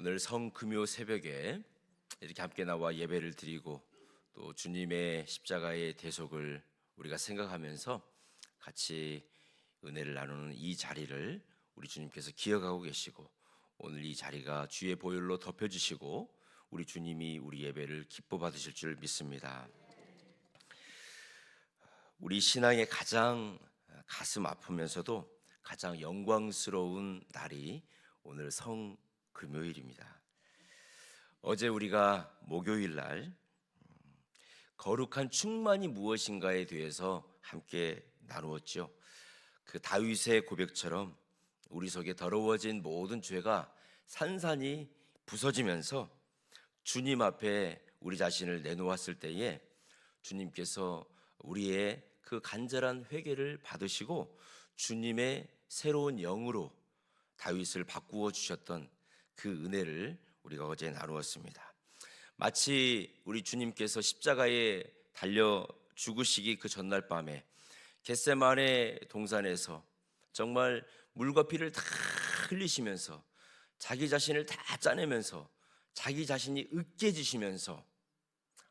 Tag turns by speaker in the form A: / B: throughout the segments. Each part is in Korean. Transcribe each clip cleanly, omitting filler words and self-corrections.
A: 오늘 성금요 새벽에 이렇게 함께 나와 예배를 드리고 또 주님의 십자가의 대속을 우리가 생각하면서 같이 은혜를 나누는 이 자리를 우리 주님께서 기억하고 계시고, 오늘 이 자리가 주의 보혈로 덮여주시고 우리 주님이 우리 예배를 기뻐 받으실 줄 믿습니다. 우리 신앙의 가장 가슴 아프면서도 가장 영광스러운 날이 오늘 성금요일입니다. 어제 우리가 목요일 날 거룩한 충만이 무엇인가에 대해서 함께 나누었죠. 그 다윗의 고백처럼 우리 속에 더러워진 모든 죄가 산산이 부서지면서 주님 앞에 우리 자신을 내놓았을 때에 주님께서 우리의 그 간절한 회개를 받으시고 주님의 새로운 영으로 다윗을 바꾸어 주셨던 그 은혜를 우리가 어제 나누었습니다. 마치 우리 주님께서 십자가에 달려 죽으시기 그 전날 밤에 겟세마네 동산에서 정말 물과 피를 다 흘리시면서 자기 자신을 다 짜내면서 자기 자신이 으깨지시면서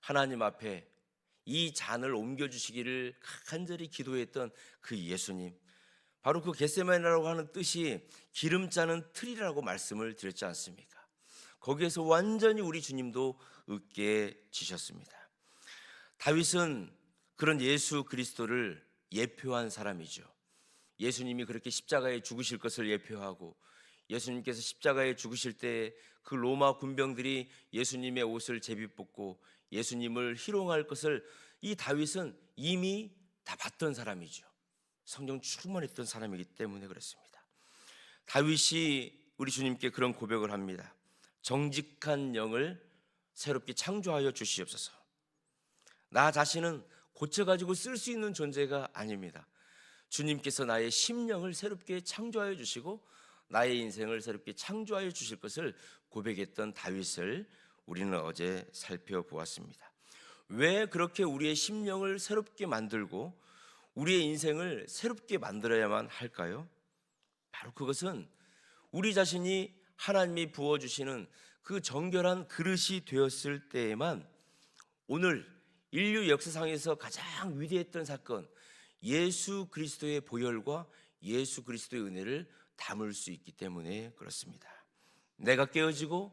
A: 하나님 앞에 이 잔을 옮겨주시기를 간절히 기도했던 그 예수님, 바로 그 겟세마네라고 하는 뜻이 기름 짜는 틀이라고 말씀을 드렸지 않습니까? 거기에서 완전히 우리 주님도 으깨지셨습니다. 다윗은 그런 예수 그리스도를 예표한 사람이죠. 예수님이 그렇게 십자가에 죽으실 것을 예표하고, 예수님께서 십자가에 죽으실 때 그 로마 군병들이 예수님의 옷을 제비뽑고 예수님을 희롱할 것을 이 다윗은 이미 다 봤던 사람이죠. 성령 충만했던 사람이기 때문에 그렇습니다. 다윗이 우리 주님께 그런 고백을 합니다. 정직한 영을 새롭게 창조하여 주시옵소서. 나 자신은 고쳐가지고 쓸 수 있는 존재가 아닙니다. 주님께서 나의 심령을 새롭게 창조하여 주시고 나의 인생을 새롭게 창조하여 주실 것을 고백했던 다윗을 우리는 어제 살펴보았습니다. 왜 그렇게 우리의 심령을 새롭게 만들고 우리의 인생을 새롭게 만들어야만 할까요? 바로 그것은 우리 자신이 하나님이 부어주시는 그 정결한 그릇이 되었을 때에만 오늘 인류 역사상에서 가장 위대했던 사건, 예수 그리스도의 보혈과 예수 그리스도의 은혜를 담을 수 있기 때문에 그렇습니다. 내가 깨어지고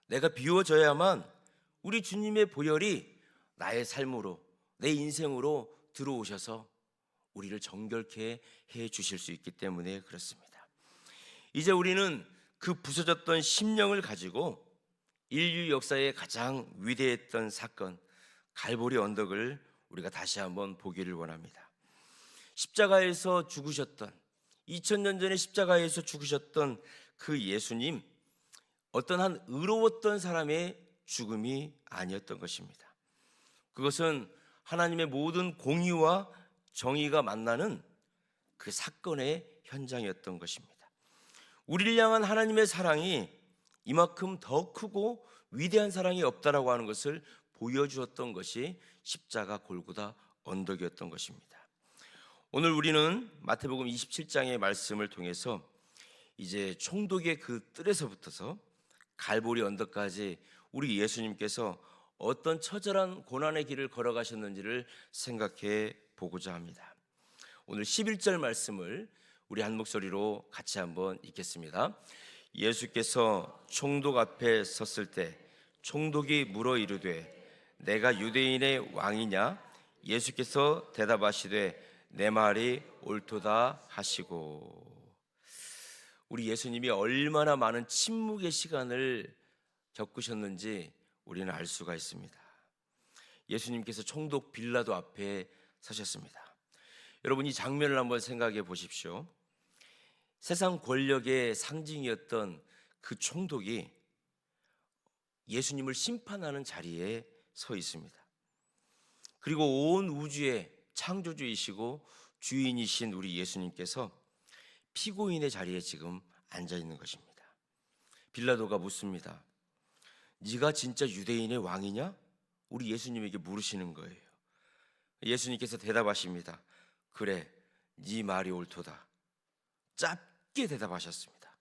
A: 내가 비워져야만 우리 주님의 보혈이 나의 삶으로, 내 인생으로 들어오셔서 우리를 정결케 해 주실 수 있기 때문에 그렇습니다. 이제 우리는 그 부서졌던 심령을 가지고 인류 역사의 가장 위대했던 사건, 갈보리 언덕을 우리가 다시 한번 보기를 원합니다. 십자가에서 죽으셨던, 2000년 전에 십자가에서 죽으셨던 그 예수님, 어떤 한 의로웠던 사람의 죽음이 아니었던 것입니다. 그것은 하나님의 모든 공의와 정의가 만나는 그 사건의 현장이었던 것입니다. 우리를 향한 하나님의 사랑이 이만큼 더 크고 위대한 사랑이 없다라고 하는 것을 보여주었던 것이 십자가 골고다 언덕이었던 것입니다. 오늘 우리는 마태복음 27장의 말씀을 통해서 이제 총독의 그 뜰에서 붙어서 갈보리 언덕까지 우리 예수님께서 어떤 처절한 고난의 길을 걸어가셨는지를 생각해 보고자 합니다. 오늘 11절 말씀을 우리 한 목소리로 같이 한번 읽겠습니다. 예수께서 총독 앞에 섰을 때 총독이 물어 이르되 내가 유대인의 왕이냐? 예수께서 대답하시되 내 말이 옳도다 하시고. 우리 예수님이 얼마나 많은 침묵의 시간을 겪으셨는지 우리는 알 수가 있습니다. 예수님께서 총독 빌라도 앞에 서셨습니다. 여러분, 이 장면을 한번 생각해 보십시오. 세상 권력의 상징이었던 그 총독이 예수님을 심판하는 자리에 서 있습니다. 그리고 온 우주의 창조주이시고 주인이신 우리 예수님께서 피고인의 자리에 지금 앉아 있는 것입니다. 빌라도가 묻습니다. 네가 진짜 유대인의 왕이냐? 우리 예수님에게 물으시는 거예요. 예수님께서 대답하십니다. 그래, 네 말이 옳도다. 짧게 대답하셨습니다.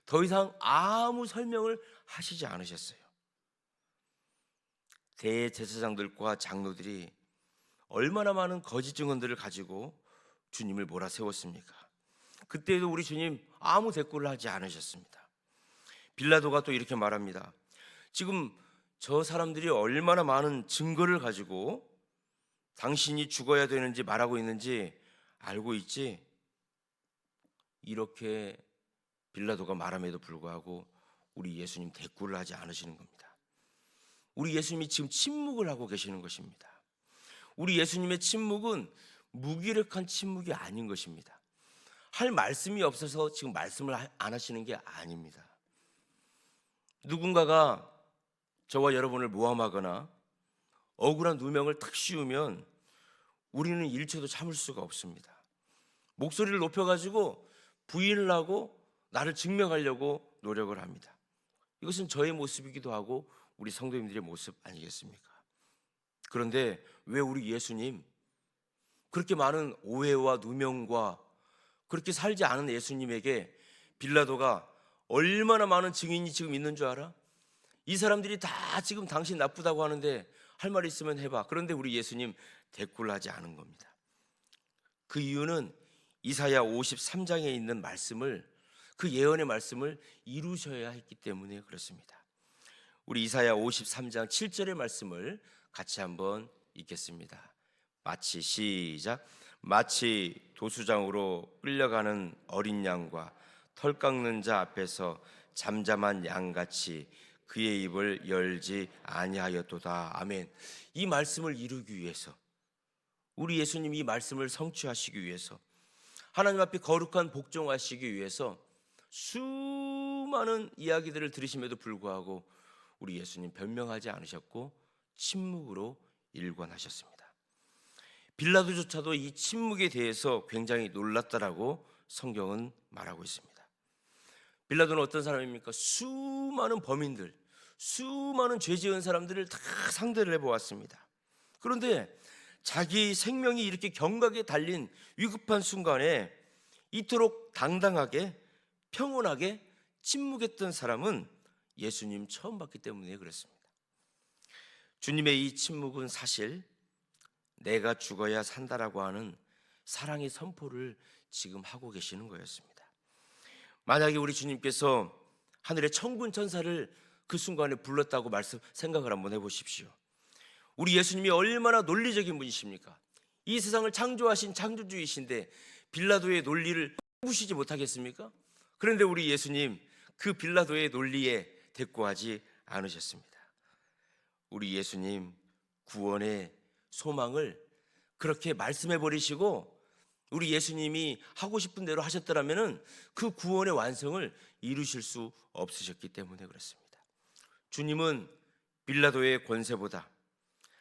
A: 더 이상 아무 설명을 하시지 않으셨어요. 대제사장들과 장로들이 얼마나 많은 거짓 증언들을 가지고 주님을 몰아세웠습니까? 그때도 우리 주님 아무 대꾸를 하지 않으셨습니다. 빌라도가 또 이렇게 말합니다. 지금 저 사람들이 얼마나 많은 증거를 가지고 당신이 죽어야 되는지 말하고 있는지 알고 있지? 이렇게 빌라도가 말함에도 불구하고 우리 예수님 대꾸를 하지 않으시는 겁니다. 우리 예수님이 지금 침묵을 하고 계시는 것입니다. 우리 예수님의 침묵은 무기력한 침묵이 아닌 것입니다. 할 말씀이 없어서 지금 말씀을 안 하시는 게 아닙니다. 누군가가 저와 여러분을 모함하거나 억울한 누명을 탁 씌우면 우리는 1초도 참을 수가 없습니다. 목소리를 높여가지고 부인을 하고 나를 증명하려고 노력을 합니다. 이것은 저의 모습이기도 하고 우리 성도님들의 모습 아니겠습니까? 그런데 왜 우리 예수님, 그렇게 많은 오해와 누명과 그렇게 살지 않은 예수님에게 빌라도가 얼마나 많은 증인이 지금 있는 줄 알아? 이 사람들이 다 지금 당신 나쁘다고 하는데 할 말 있으면 해봐. 그런데 우리 예수님 대꾸를 하지 않은 겁니다. 그 이유는 이사야 53장에 있는 말씀을, 그 예언의 말씀을 이루셔야 했기 때문에 그렇습니다. 우리 이사야 53장 7절의 말씀을 같이 한번 읽겠습니다. 마치 시작. 마치 도수장으로 끌려가는 어린 양과 털 깎는 자 앞에서 잠잠한 양같이 그의 입을 열지 아니하였도다. 아멘. 이 말씀을 이루기 위해서, 우리 예수님 이 말씀을 성취하시기 위해서, 하나님 앞에 거룩한 복종하시기 위해서 수많은 이야기들을 들으심에도 불구하고 우리 예수님 변명하지 않으셨고 침묵으로 일관하셨습니다. 빌라도조차도 이 침묵에 대해서 굉장히 놀랐다라고 성경은 말하고 있습니다. 빌라도는 어떤 사람입니까? 수많은 범인들, 수많은 죄 지은 사람들을 다 상대를 해보았습니다. 그런데 자기 생명이 이렇게 경각에 달린 위급한 순간에 이토록 당당하게 평온하게 침묵했던 사람은 예수님 처음 봤기 때문에 그렇습니다. 주님의 이 침묵은 사실 내가 죽어야 산다라고 하는 사랑의 선포를 지금 하고 계시는 거였습니다. 만약에 우리 주님께서 하늘의 천군 천사를 그 순간에 불렀다고 생각을 한번 해보십시오. 우리 예수님이 얼마나 논리적인 분이십니까? 이 세상을 창조하신 창조주이신데 빌라도의 논리를 부시지 못하겠습니까? 그런데 우리 예수님 그 빌라도의 논리에 대꾸하지 않으셨습니다. 우리 예수님 구원의 소망을 그렇게 말씀해 버리시고 우리 예수님이 하고 싶은 대로 하셨더라면 그 구원의 완성을 이루실 수 없으셨기 때문에 그렇습니다. 주님은 빌라도의 권세보다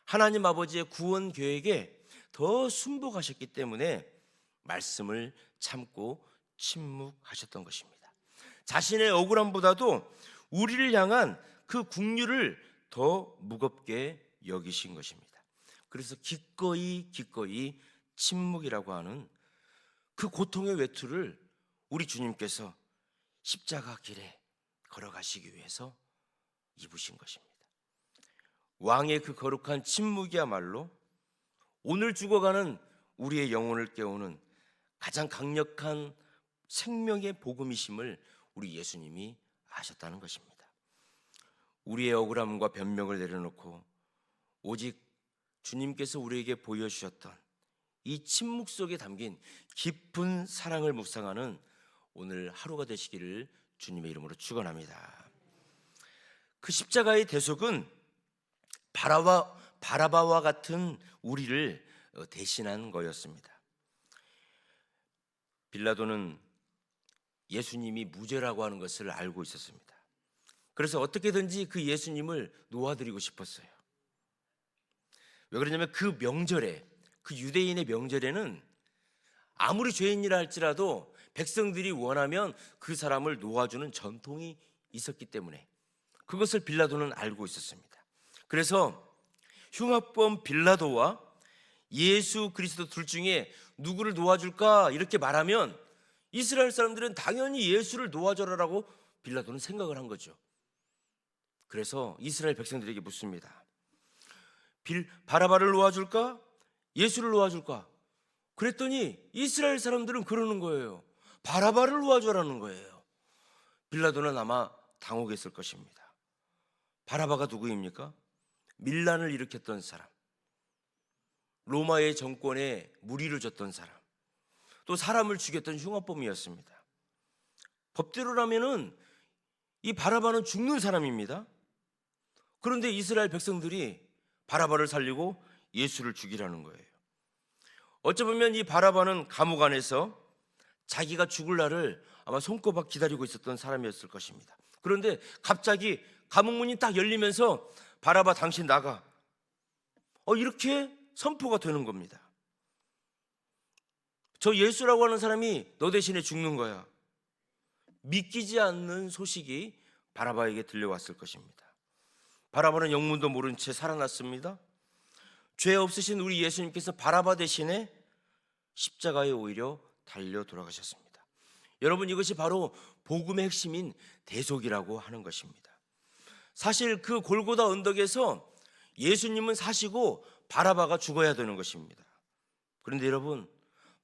A: 하나님 아버지의 구원 계획에 더 순복하셨기 때문에 말씀을 참고 침묵하셨던 것입니다. 자신의 억울함보다도 우리를 향한 그 긍휼을 더 무겁게 여기신 것입니다. 그래서 기꺼이 침묵이라고 하는 그 고통의 외투를 우리 주님께서 십자가 길에 걸어가시기 위해서 입으신 것입니다. 왕의 그 거룩한 침묵이야말로 오늘 죽어가는 우리의 영혼을 깨우는 가장 강력한 생명의 복음이심을 우리 예수님이 아셨다는 것입니다. 우리의 억울함과 변명을 내려놓고 오직 주님께서 우리에게 보여주셨던 이 침묵 속에 담긴 깊은 사랑을 묵상하는 오늘 하루가 되시기를 주님의 이름으로 축원합니다. 그 십자가의 대속은 바라바와 같은 우리를 대신한 거였습니다. 빌라도는 예수님이 무죄라고 하는 것을 알고 있었습니다. 그래서 어떻게든지 그 예수님을 놓아드리고 싶었어요. 왜 그러냐면 그 명절에, 그 유대인의 명절에는 아무리 죄인이라 할지라도 백성들이 원하면 그 사람을 놓아주는 전통이 있었기 때문에 그것을 빌라도는 알고 있었습니다. 그래서 흉악범 빌라도와 예수 그리스도 둘 중에 누구를 놓아줄까 이렇게 말하면 이스라엘 사람들은 당연히 예수를 놓아줘라라고 빌라도는 생각을 한 거죠. 그래서 이스라엘 백성들에게 묻습니다. 바라바를 놓아줄까? 예수를 놓아줄까? 그랬더니 이스라엘 사람들은 그러는 거예요. 바라바를 놓아주라는 거예요. 빌라도는 아마 당혹했을 것입니다. 바라바가 누구입니까? 밀란을 일으켰던 사람, 로마의 정권에 무리를 줬던 사람, 또 사람을 죽였던 흉악범이었습니다. 법대로라면은 이 바라바는 죽는 사람입니다. 그런데 이스라엘 백성들이 바라바를 살리고 예수를 죽이라는 거예요. 어쩌면 이 바라바는 감옥 안에서 자기가 죽을 날을 아마 손꼽아 기다리고 있었던 사람이었을 것입니다. 그런데 갑자기 감옥 문이 딱 열리면서 바라바 당신 나가, 이렇게 선포가 되는 겁니다. 저 예수라고 하는 사람이 너 대신에 죽는 거야. 믿기지 않는 소식이 바라바에게 들려왔을 것입니다. 바라바는 영문도 모른 채 살아났습니다. 죄 없으신 우리 예수님께서 바라바 대신에 십자가에 오히려 달려 돌아가셨습니다. 여러분, 이것이 바로 복음의 핵심인 대속이라고 하는 것입니다. 사실 그 골고다 언덕에서 예수님은 사시고 바라바가 죽어야 되는 것입니다. 그런데 여러분,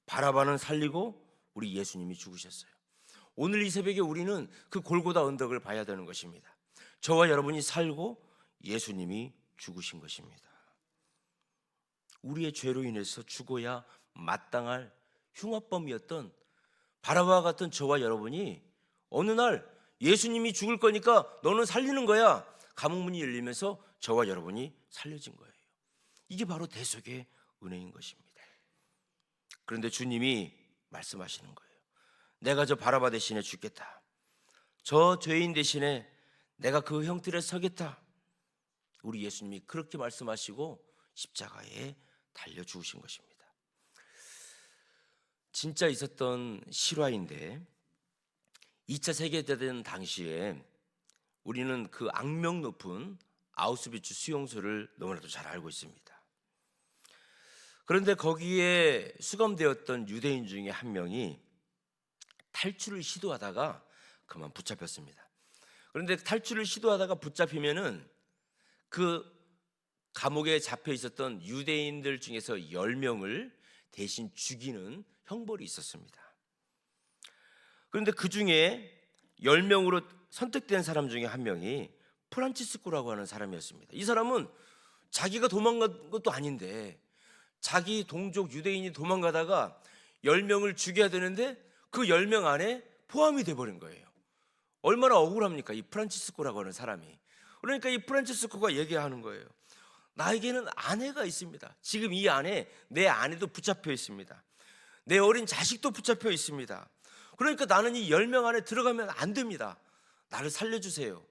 A: 바라바는 살리고 우리 예수님이 죽으셨어요. 오늘 이 새벽에 우리는 그 골고다 언덕을 봐야 되는 것입니다. 저와 여러분이 살고 예수님이 죽으신 것입니다. 우리의 죄로 인해서 죽어야 마땅할 흉악범이었던 바라바와 같은 저와 여러분이 어느 날 예수님이 죽을 거니까 너는 살리는 거야. 감옥문이 열리면서 저와 여러분이 살려진 거예요. 이게 바로 대속의 은혜인 것입니다. 그런데 주님이 말씀하시는 거예요. 내가 저 바라바 대신에 죽겠다. 저 죄인 대신에 내가 그 형틀에 서겠다. 우리 예수님이 그렇게 말씀하시고 십자가에 달려 죽으신 것입니다. 진짜 있었던 실화인데 2차 세계대전 당시에 우리는 그 악명 높은 아우슈비츠 수용소를 너무나도 잘 알고 있습니다. 그런데 거기에 수감되었던 유대인 중에 한 명이 탈출을 시도하다가 그만 붙잡혔습니다. 그런데 탈출을 시도하다가 붙잡히면은 그 감옥에 잡혀 있었던 유대인들 중에서 10명을 대신 죽이는 형벌이 있었습니다. 그런데 그 중에 10명으로 선택된 사람 중에 한 명이 프란치스코라고 하는 사람이었습니다. 이 사람은 자기가 도망간 것도 아닌데 자기 동족 유대인이 도망가다가 10명을 죽여야 되는데 그 10명 안에 포함이 돼버린 거예요. 얼마나 억울합니까? 이 프란치스코라고 하는 사람이. 그러니까 이 프란치스코가 얘기하는 거예요. 나에게는 아내가 있습니다. 지금 이 안에 내 아내도 붙잡혀 있습니다. 내 어린 자식도 붙잡혀 있습니다. 그러니까 나는 이 10명 안에 들어가면 안 됩니다. 나를 살려주세요.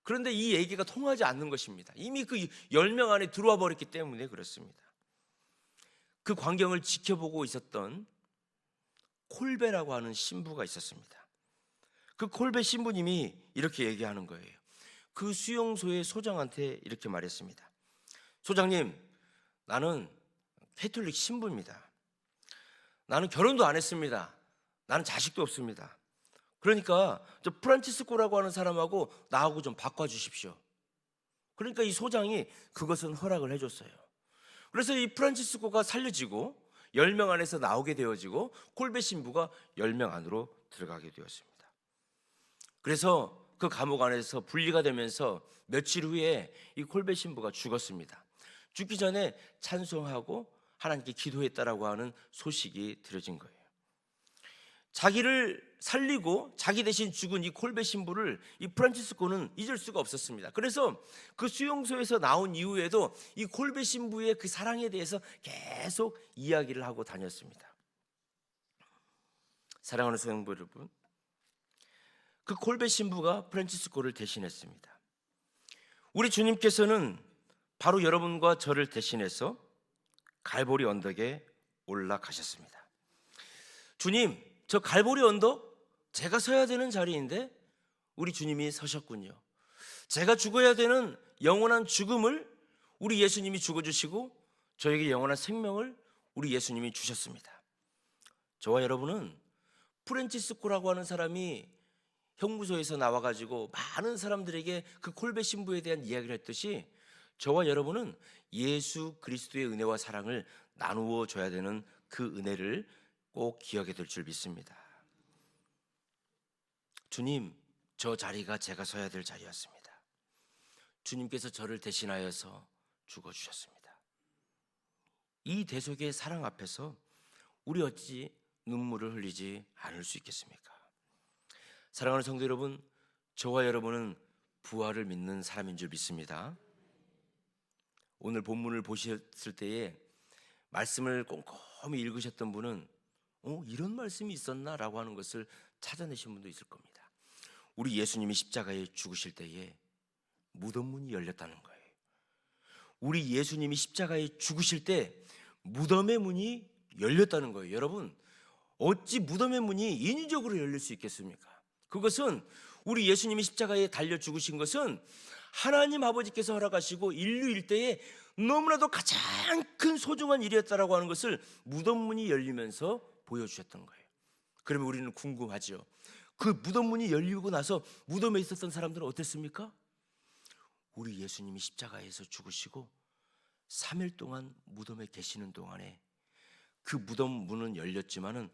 A: 그런데 이 얘기가 통하지 않는 것입니다. 이미 그 10명 안에 들어와 버렸기 때문에 그렇습니다. 그 광경을 지켜보고 있었던 콜베라고 하는 신부가 있었습니다. 그 콜베 신부님이 이렇게 얘기하는 거예요. 그 수용소의 소장한테 이렇게 말했습니다. 소장님, 나는 캐톨릭 신부입니다. 나는 결혼도 안 했습니다. 나는 자식도 없습니다. 그러니까 저 프란치스코라고 하는 사람하고 나하고 좀 바꿔주십시오. 그러니까 이 소장이 그것은 허락을 해줬어요. 그래서 이 프란치스코가 살려지고 10명 안에서 나오게 되어지고 콜베 신부가 10명 안으로 들어가게 되었습니다. 그래서 그 감옥 안에서 분리가 되면서 며칠 후에 이 콜베 신부가 죽었습니다. 죽기 전에 찬송하고 하나님께 기도했다라고 하는 소식이 들어진 거예요. 자기를 살리고 자기 대신 죽은 이 콜베 신부를 이 프란치스코는 잊을 수가 없었습니다. 그래서 그 수용소에서 나온 이후에도 이 콜베 신부의 그 사랑에 대해서 계속 이야기를 하고 다녔습니다. 사랑하는 성도 여러분, 그 콜베 신부가 프란치스코를 대신했습니다. 우리 주님께서는 바로 여러분과 저를 대신해서 갈보리 언덕에 올라가셨습니다. 주님, 저 갈보리 언덕 제가 서야 되는 자리인데 우리 주님이 서셨군요. 제가 죽어야 되는 영원한 죽음을 우리 예수님이 죽어주시고 저에게 영원한 생명을 우리 예수님이 주셨습니다. 저와 여러분은 프란치스코라고 하는 사람이 형무소에서 나와가지고 많은 사람들에게 그 콜베 신부에 대한 이야기를 했듯이 저와 여러분은 예수 그리스도의 은혜와 사랑을 나누어 줘야 되는 그 은혜를 꼭 기억해 둘 줄 믿습니다. 주님, 저 자리가 제가 서야 될 자리였습니다. 주님께서 저를 대신하여서 죽어주셨습니다. 이 대속의 사랑 앞에서 우리 어찌 눈물을 흘리지 않을 수 있겠습니까? 사랑하는 성도 여러분, 저와 여러분은 부활을 믿는 사람인 줄 믿습니다. 오늘 본문을 보셨을 때에 말씀을 꼼꼼히 읽으셨던 분은 이런 말씀이 있었나? 라고 하는 것을 찾아내신 분도 있을 겁니다. 우리 예수님이 십자가에 죽으실 때에 무덤 문이 열렸다는 거예요. 우리 예수님이 십자가에 죽으실 때 무덤의 문이 열렸다는 거예요. 여러분, 어찌 무덤의 문이 인위적으로 열릴 수 있겠습니까? 그것은 우리 예수님이 십자가에 달려 죽으신 것은 하나님 아버지께서 허락하시고 인류 일대에 너무나도 가장 큰 소중한 일이었다라고 하는 것을 무덤 문이 열리면서 보여주셨던 거예요. 그러면 우리는 궁금하죠. 그 무덤 문이 열리고 나서 무덤에 있었던 사람들은 어땠습니까? 우리 예수님이 십자가에서 죽으시고 3일 동안 무덤에 계시는 동안에 그 무덤 문은 열렸지만은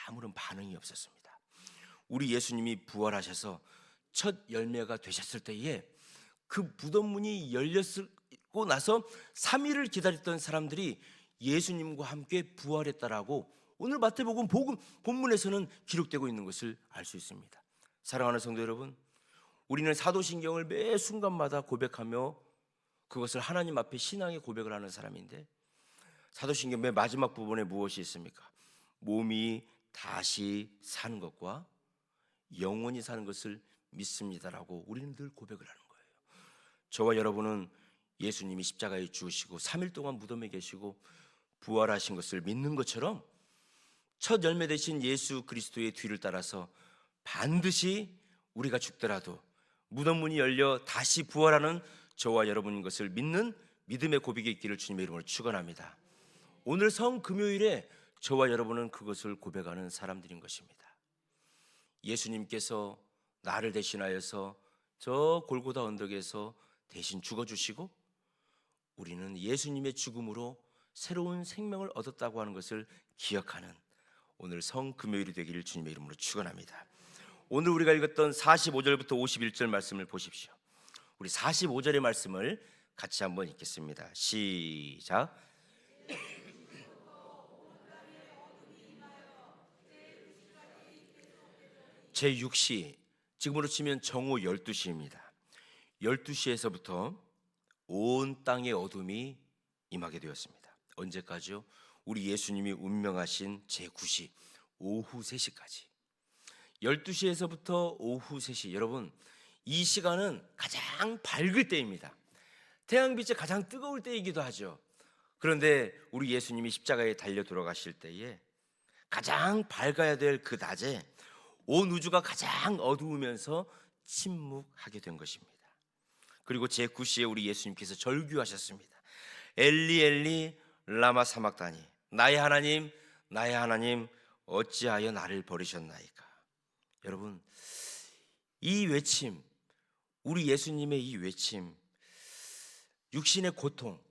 A: 아무런 반응이 없었습니다. 우리 예수님이 부활하셔서 첫 열매가 되셨을 때에 그 무덤 문이 열렸고 나서 3일을 기다렸던 사람들이 예수님과 함께 부활했다라고 오늘 마태복음 본문에서는 기록되고 있는 것을 알 수 있습니다. 사랑하는 성도 여러분, 우리는 사도신경을 매 순간마다 고백하며 그것을 하나님 앞에 신앙의 고백을 하는 사람인데, 사도신경 맨 마지막 부분에 무엇이 있습니까? 몸이 다시 사는 것과 영원히 사는 것을 믿습니다라고 우리는 늘 고백을 하는 거예요. 저와 여러분은 예수님이 십자가에 죽으시고 3일 동안 무덤에 계시고 부활하신 것을 믿는 것처럼 첫 열매 되신 예수 그리스도의 뒤를 따라서 반드시 우리가 죽더라도 무덤 문이 열려 다시 부활하는 저와 여러분인 것을 믿는 믿음의 고백이 있기를 주님의 이름으로 축원합니다. 오늘 성금요일에 저와 여러분은 그것을 고백하는 사람들인 것입니다. 예수님께서 나를 대신하여서 저 골고다 언덕에서 대신 죽어주시고 우리는 예수님의 죽음으로 새로운 생명을 얻었다고 하는 것을 기억하는 오늘 성금요일이 되기를 주님의 이름으로 축원합니다. 오늘 우리가 읽었던 45절부터 51절 말씀을 보십시오. 우리 45절의 말씀을 같이 한번 읽겠습니다. 시작. 제6시, 지금으로 치면 정오 12시입니다. 12시에서부터 온 땅의 어둠이 임하게 되었습니다. 언제까지요? 우리 예수님이 운명하신 제9시 오후 3시까지. 12시에서부터 오후 3시, 여러분 이 시간은 가장 밝을 때입니다. 태양빛이 가장 뜨거울 때이기도 하죠. 그런데 우리 예수님이 십자가에 달려 돌아가실 때에 가장 밝아야 될 그 낮에 온 우주가 가장 어두우면서 침묵하게 된 것입니다. 그리고 제9시에 우리 예수님께서 절규하셨습니다. 엘리 엘리 라마 사막다니, 나의 하나님 어찌하여 나를 버리셨나이까. 여러분, 이 외침, 우리 예수님의 이 외침, 육신의 고통,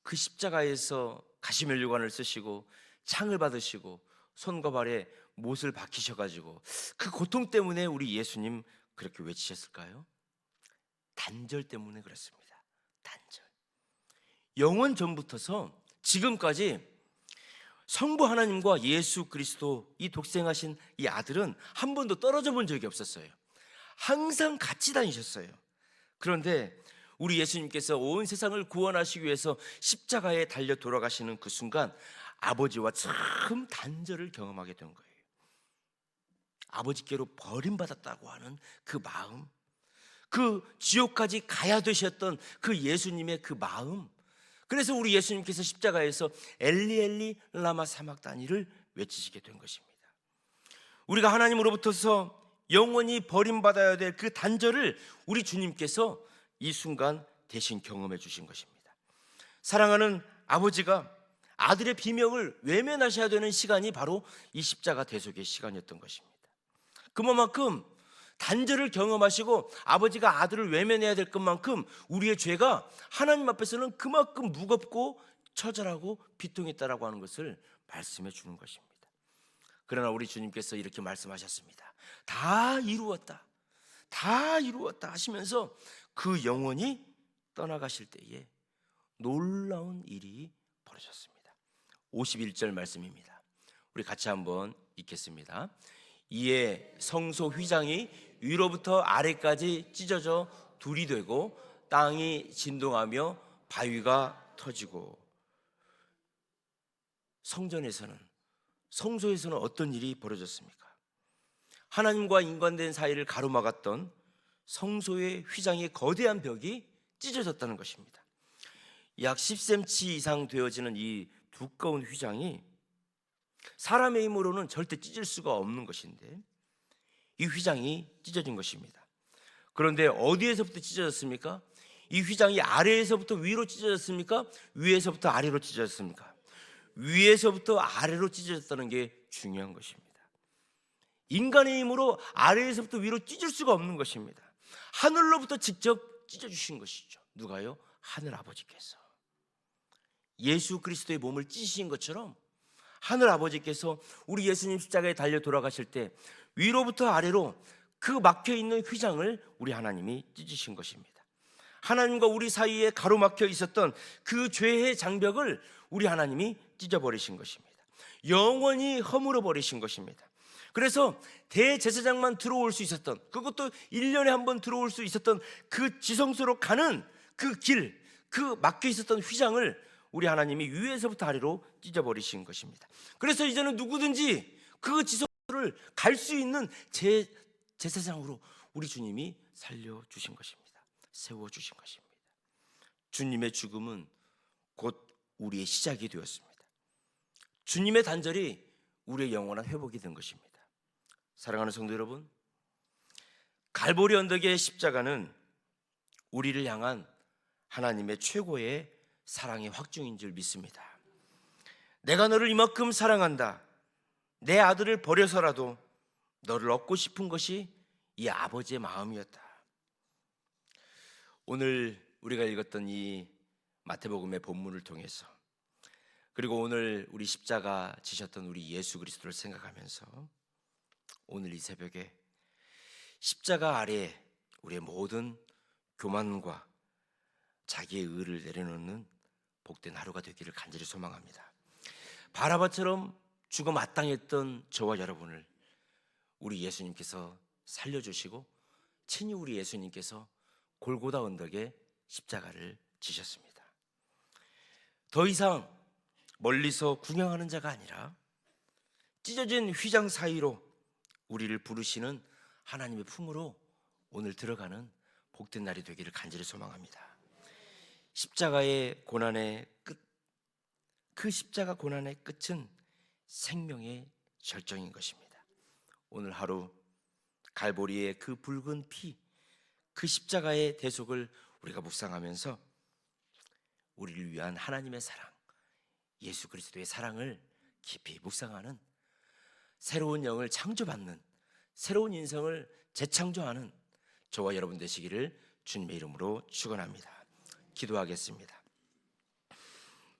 A: 그 십자가에서 가시면류관을 쓰시고 창을 받으시고 손과 발에 못을 박히셔가지고 그 고통 때문에 우리 예수님 그렇게 외치셨을까요? 단절 때문에 그렇습니다. 단절. 영원 전부터서 지금까지 성부 하나님과 예수 그리스도 이 독생하신 이 아들은 한 번도 떨어져 본 적이 없었어요. 항상 같이 다니셨어요. 그런데 우리 예수님께서 온 세상을 구원하시기 위해서 십자가에 달려 돌아가시는 그 순간 아버지와 참 단절을 경험하게 된 거예요. 아버지께로 버림받았다고 하는 그 마음, 그 지옥까지 가야 되셨던 그 예수님의 그 마음, 그래서 우리 예수님께서 십자가에서 엘리 엘리 라마 사막다니를 외치시게 된 것입니다. 우리가 하나님으로부터서 영원히 버림받아야 될 그 단절을 우리 주님께서 이 순간 대신 경험해 주신 것입니다. 사랑하는 아버지가 아들의 비명을 외면하셔야 되는 시간이 바로 이 십자가 대속의 시간이었던 것입니다. 그만큼 단절을 경험하시고 아버지가 아들을 외면해야 될 것만큼 우리의 죄가 하나님 앞에서는 그만큼 무겁고 처절하고 비통했다라고 하는 것을 말씀해 주는 것입니다. 그러나 우리 주님께서 이렇게 말씀하셨습니다. 다 이루었다, 다 이루었다 하시면서 그 영혼이 떠나가실 때에 놀라운 일이 벌어졌습니다. 51절 말씀입니다. 우리 같이 한번 읽겠습니다. 이에 성소 휘장이 위로부터 아래까지 찢어져 둘이 되고 땅이 진동하며 바위가 터지고. 성소에서는 어떤 일이 벌어졌습니까? 하나님과 인간된 사이를 가로막았던 성소의 휘장의 거대한 벽이 찢어졌다는 것입니다. 약 10cm 이상 되어지는 이 두꺼운 휘장이 사람의 힘으로는 절대 찢을 수가 없는 것인데 이 휘장이 찢어진 것입니다. 그런데 어디에서부터 찢어졌습니까? 이 휘장이 아래에서부터 위로 찢어졌습니까? 위에서부터 아래로 찢어졌습니까? 위에서부터 아래로 찢어졌다는 게 중요한 것입니다. 인간의 힘으로 아래에서부터 위로 찢을 수가 없는 것입니다. 하늘로부터 직접 찢어주신 것이죠. 누가요? 하늘 아버지께서. 예수 그리스도의 몸을 찢으신 것처럼 하늘 아버지께서 우리 예수님 십자가에 달려 돌아가실 때 위로부터 아래로 그 막혀있는 휘장을 우리 하나님이 찢으신 것입니다. 하나님과 우리 사이에 가로막혀 있었던 그 죄의 장벽을 우리 하나님이 찢어버리신 것입니다. 영원히 허물어 버리신 것입니다. 그래서 대제사장만 들어올 수 있었던, 그것도 1년에 한 번 들어올 수 있었던 그 지성소로 가는 그 길, 그 막혀 있었던 휘장을 우리 하나님이 위에서부터 아래로 찢어버리신 것입니다. 그래서 이제는 누구든지 그 지성소를 갈 수 있는 제사장으로 우리 주님이 살려주신 것입니다. 세워주신 것입니다. 주님의 죽음은 곧 우리의 시작이 되었습니다. 주님의 단절이 우리의 영원한 회복이 된 것입니다. 사랑하는 성도 여러분, 갈보리 언덕의 십자가는 우리를 향한 하나님의 최고의 사랑의 확증인 줄 믿습니다. 내가 너를 이만큼 사랑한다, 내 아들을 버려서라도 너를 얻고 싶은 것이 이 아버지의 마음이었다. 오늘 우리가 읽었던 이 마태복음의 본문을 통해서, 그리고 오늘 우리 십자가 지셨던 우리 예수 그리스도를 생각하면서 오늘 이 새벽에 십자가 아래에 우리의 모든 교만과 자기의 의를 내려놓는 복된 하루가 되기를 간절히 소망합니다. 바라바처럼 죽어 마땅했던 저와 여러분을 우리 예수님께서 살려주시고 친히 우리 예수님께서 골고다 언덕에 십자가를 지셨습니다. 더 이상 멀리서 구경하는 자가 아니라 찢어진 휘장 사이로 우리를 부르시는 하나님의 품으로 오늘 들어가는 복된 날이 되기를 간절히 소망합니다. 십자가의 고난의 끝, 그 십자가 고난의 끝은 생명의 절정인 것입니다. 오늘 하루 갈보리의 그 붉은 피, 그 십자가의 대속을 우리가 묵상하면서 우리를 위한 하나님의 사랑, 예수 그리스도의 사랑을 깊이 묵상하는, 새로운 영을 창조받는, 새로운 인생을 재창조하는 저와 여러분 되시기를 주님의 이름으로 축원합니다. 기도하겠습니다.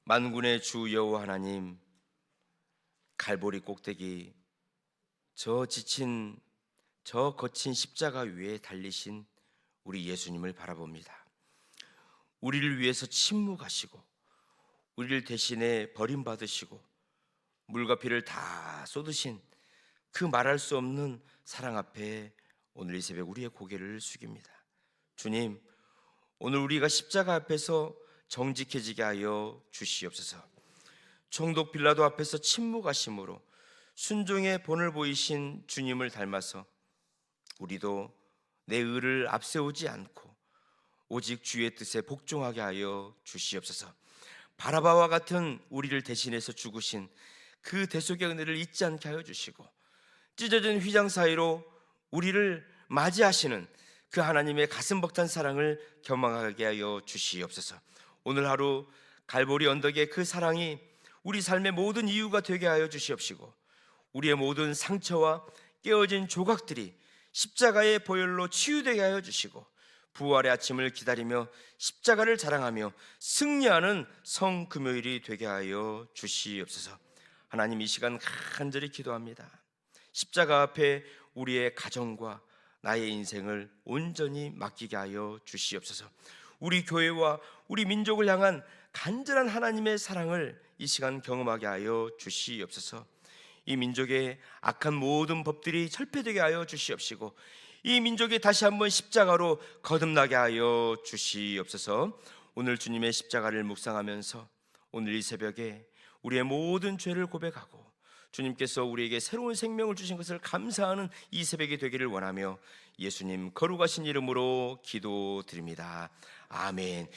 A: 만군의 주 여호와 하나님, 갈보리 꼭대기 저 지친, 저 거친 십자가 위에 달리신 우리 예수님을 바라봅니다. 우리를 위해서 침묵하시고 우리를 대신에 버림받으시고 물과 피를 다 쏟으신 그 말할 수 없는 사랑 앞에 오늘 이 새벽 우리의 고개를 숙입니다. 주님, 오늘 우리가 십자가 앞에서 정직해지게 하여 주시옵소서. 총독 빌라도 앞에서 침묵하심으로 순종의 본을 보이신 주님을 닮아서 우리도 내 의를 앞세우지 않고 오직 주의 뜻에 복종하게 하여 주시옵소서. 바라바와 같은 우리를 대신해서 죽으신 그 대속의 은혜를 잊지 않게 하여 주시고 찢어진 휘장 사이로 우리를 맞이하시는 그 하나님의 가슴 벅찬 사랑을 경험하게 하여 주시옵소서. 오늘 하루 갈보리 언덕의 그 사랑이 우리 삶의 모든 이유가 되게 하여 주시옵시고 우리의 모든 상처와 깨어진 조각들이 십자가의 보혈로 치유되게 하여 주시고 부활의 아침을 기다리며 십자가를 자랑하며 승리하는 성금요일이 되게 하여 주시옵소서. 하나님, 이 시간 간절히 기도합니다. 십자가 앞에 우리의 가정과 나의 인생을 온전히 맡기게 하여 주시옵소서. 우리 교회와 우리 민족을 향한 간절한 하나님의 사랑을 이 시간 경험하게 하여 주시옵소서. 이 민족의 악한 모든 법들이 철폐되게 하여 주시옵시고 이 민족이 다시 한번 십자가로 거듭나게 하여 주시옵소서. 오늘 주님의 십자가를 묵상하면서 오늘 이 새벽에 우리의 모든 죄를 고백하고 주님께서 우리에게 새로운 생명을 주신 것을 감사하는 이 새벽이 되기를 원하며 예수님 거룩하신 이름으로 기도드립니다. 아멘.